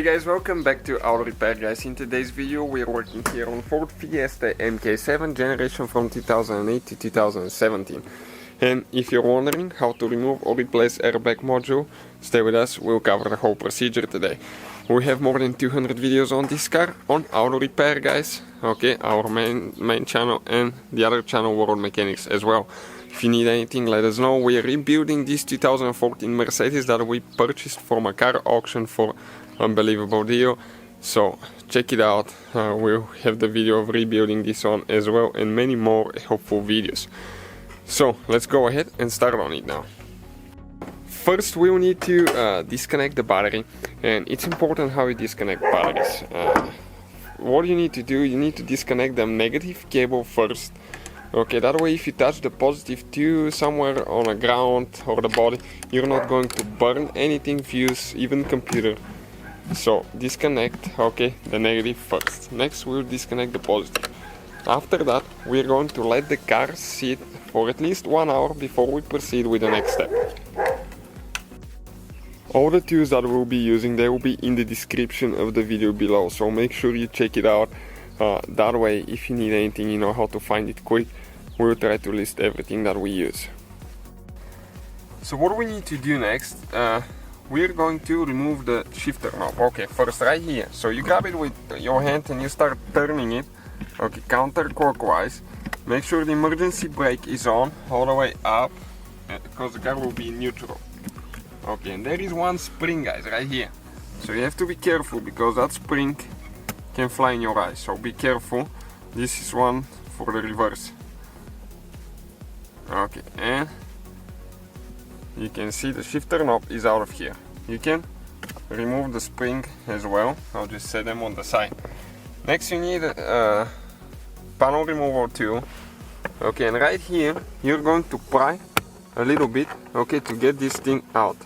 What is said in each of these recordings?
Hey guys, welcome back to Auto Repair guys. In today's video we are working here on Ford Fiesta MK7 generation from 2008 to 2017. And if you're wondering how to remove or replace airbag module, stay with us, we'll cover the whole procedure today. We have more than 200 videos on this car on Auto Repair guys. Okay, our main channel and the other channel World Mechanics as well. If you need anything, let us know. We are rebuilding this 2014 Mercedes that we purchased from a car auction for unbelievable deal, so check it out. We'll have the video of rebuilding this one as well and many more helpful videos. So let's go ahead and start on it now. First we'll need to disconnect the battery, and it's important how you disconnect batteries. What you need to do, you need to disconnect the negative cable first. Okay, that way if you touch the positive to somewhere on the ground or the body, you're not going to burn anything, fuse, even computer. So disconnect, okay, the negative first. Next we'll disconnect the positive. After that we're going to let the car sit for at least 1 hour before we proceed with the next step. All the tools that we'll be using, they will be in the description of the video below, so make sure you check it out. That way if you need anything, you know how to find it quick. We'll try to list everything that we use. So what we need to do next, we're going to remove the shifter knob. Okay, first right here. So you grab it with your hand and you start turning it, okay, counterclockwise. Make sure the emergency brake is on all the way up, because the car will be in neutral. Okay, and there is one spring guys right here. So you have to be careful because that spring can fly in your eyes, so be careful. This is one for the reverse. Okay, and you can see the shifter knob is out of here. You can remove the spring as well. I'll just set them on the side. Next you need a panel removal tool. Okay, and right here you're going to pry a little bit, okay, to get this thing out.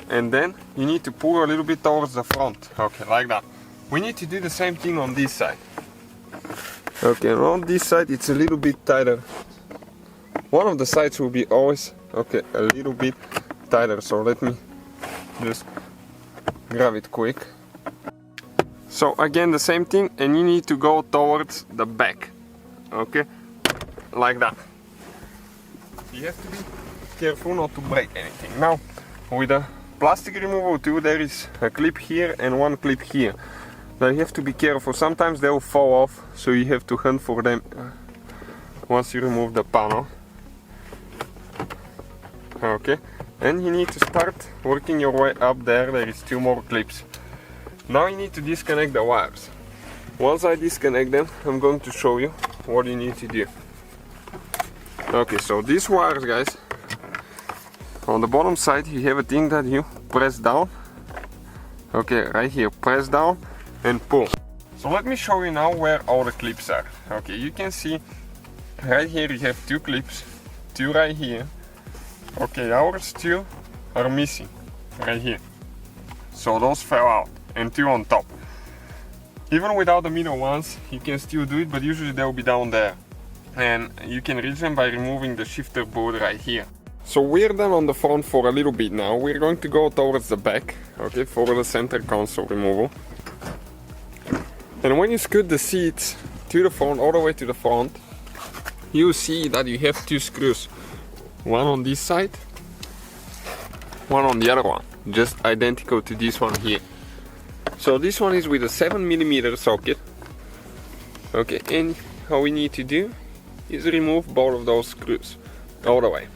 And then you need to pull a little bit towards the front, okay, like that. We need to do the same thing on this side. Okay, and on this side it's a little bit tighter. One of the sides will be always, okay, a little bit tighter, so let me just grab it quick. So again the same thing, and you need to go towards the back, okay, like that. You have to be careful not to break anything. Now with the plastic removal tool there is a clip here and one clip here. Now you have to be careful, sometimes they will fall off, so you have to hunt for them once you remove the panel. Okay, and you need to start working your way up there. There is 2 more clips. Now you need to disconnect the wires. Once I disconnect them, I'm going to show you what you need to do. Okay, so these wires guys, on the bottom side you have a thing that you press down. Okay, right here, press down and pull. So let me show you now where all the clips are. Okay, you can see right here you have 2 clips, 2 right here. Okay, ours 2 are missing right here, so those fell out, and 2 on top. Even without the middle ones you can still do it, but usually they'll be down there, and you can reach them by removing the shifter board right here. So we're done on the front for a little bit now. We're going to go towards the back, okay, for the center console removal. And when you scoot the seats to the front, all the way to the front, you see that you have 2 screws. One on this side, one on the other one, just identical to this one here. So this one is with a 7mm socket. Okay, and all we need to do is remove both of those screws all the way.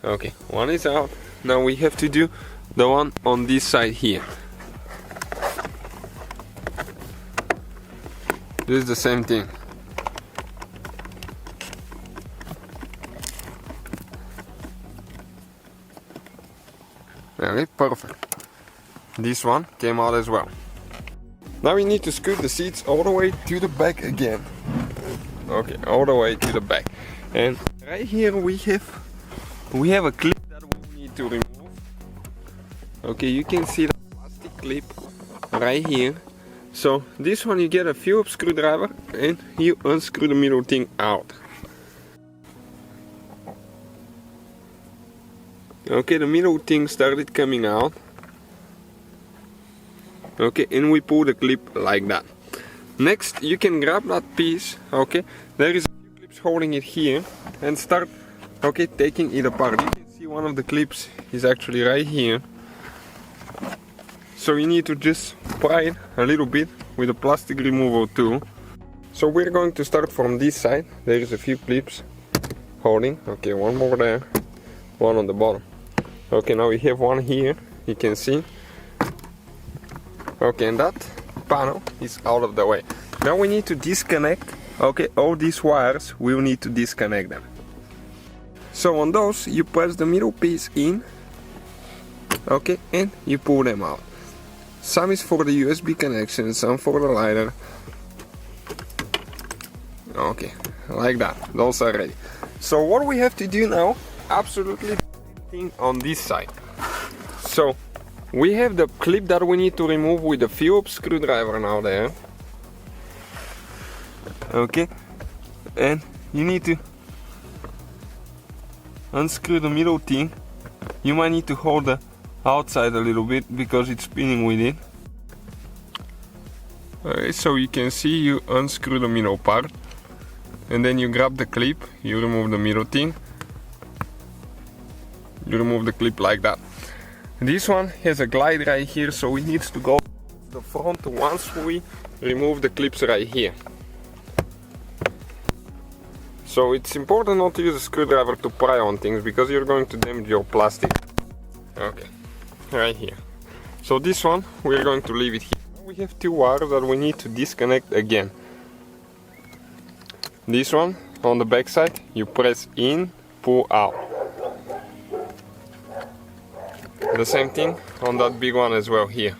Okay, one is out. Now we have to do the one on this side here. This is the same thing. Okay, perfect. This one came out as well. Now we need to scoot the seats all the way to the back again. Okay, all the way to the back. And right here we have a clip that we need to remove. Okay, you can see the plastic clip right here. So this one you get a Phillips screwdriver and you unscrew the middle thing out. Okay, the middle thing started coming out. Okay, and we pull the clip like that. Next, you can grab that piece, okay, there is a few clips holding it here, and start, okay, taking it apart. You can see one of the clips is actually right here. So you need to just pry it a little bit with a plastic removal tool. So we're going to start from this side. There is a few clips holding, okay, one more there, one on the bottom. Okay, now we have one here, you can see. Okay, and that panel is out of the way. Now we need to disconnect, okay, all these wires, we'll need to disconnect them. So on those, you press the middle piece in, okay, and you pull them out. Some is for the USB connection, some for the lighter. Okay, like that, those are ready. So what we have to do now, absolutely the same thing on this side. So we have the clip that we need to remove with the Phillips screwdriver now there. Okay, and you need to unscrew the middle thing. You might need to hold the outside a little bit because it's spinning with it. Alright, so you can see you unscrew the middle part, and then you grab the clip, you remove the middle thing, you remove the clip like that. This one has a glide right here, so it needs to go to the front once we remove the clips right here. So it's important not to use a screwdriver to pry on things because you're going to damage your plastic. Okay, right here. So this one, we're going to leave it here. We have two wires that we need to disconnect again. This one, on the back side, you press in, pull out. The same thing on that big one as well here.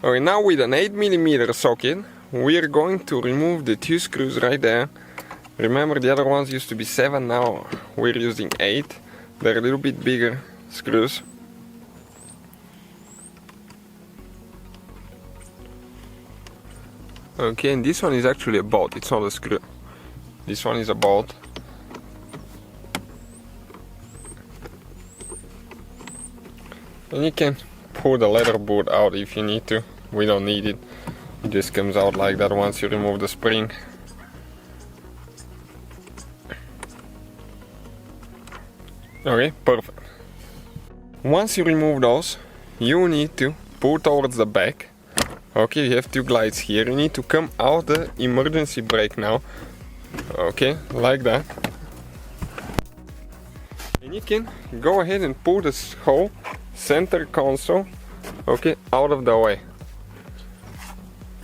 Okay, now with an 8mm socket, we are going to remove the two screws right there. Remember, the other ones used to be 7, now we're using 8. They're a little bit bigger screws. Okay, and this one is actually a bolt, it's not a screw. This one is a bolt. And you can pull the leather board out if you need to. We don't need it. It just comes out like that once you remove the spring. Okay, perfect. Once you remove those, you need to pull towards the back. Okay, you have two glides here. You need to come out the emergency brake now. Okay, like that. And you can go ahead and pull this whole center console, okay, out of the way.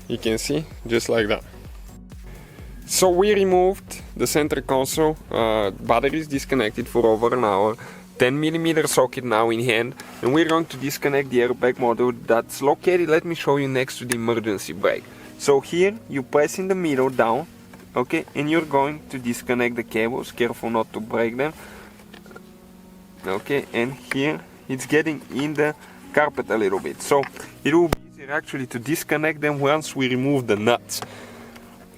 You can see, just like that. So we removed the center console, battery is disconnected for over an hour, 10mm socket now in hand, and we're going to disconnect the airbag module that's located, let me show you, next to the emergency brake. So here you press in the middle down, okay, and you're going to disconnect the cables, careful not to break them. Okay, and here it's getting in the carpet a little bit, so it will be easier actually to disconnect them once we remove the nuts.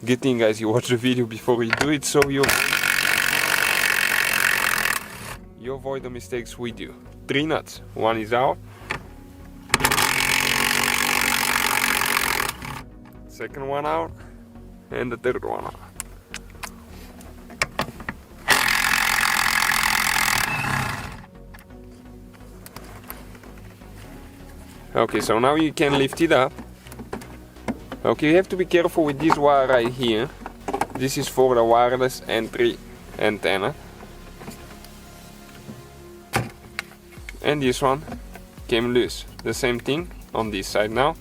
Good thing, guys, you watch the video before you do it, so you avoid the mistakes we do. 3 nuts, one is out, second one out, and the third one out. Okay, so now you can lift it up. Okay, you have to be careful with this wire right here. This is for the wireless entry antenna. And this one came loose. The same thing on this side now.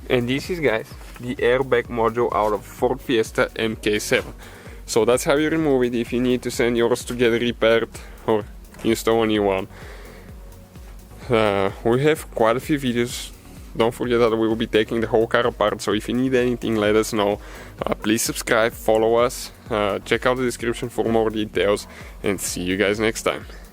And this is, guys, the airbag module out of Ford Fiesta MK7. So that's how you remove it if you need to send yours to get repaired or install a new one. We have quite a few videos. Don't forget that we will be taking the whole car apart, so if you need anything, let us know. Please subscribe, follow us, check out the description for more details, and see you guys next time.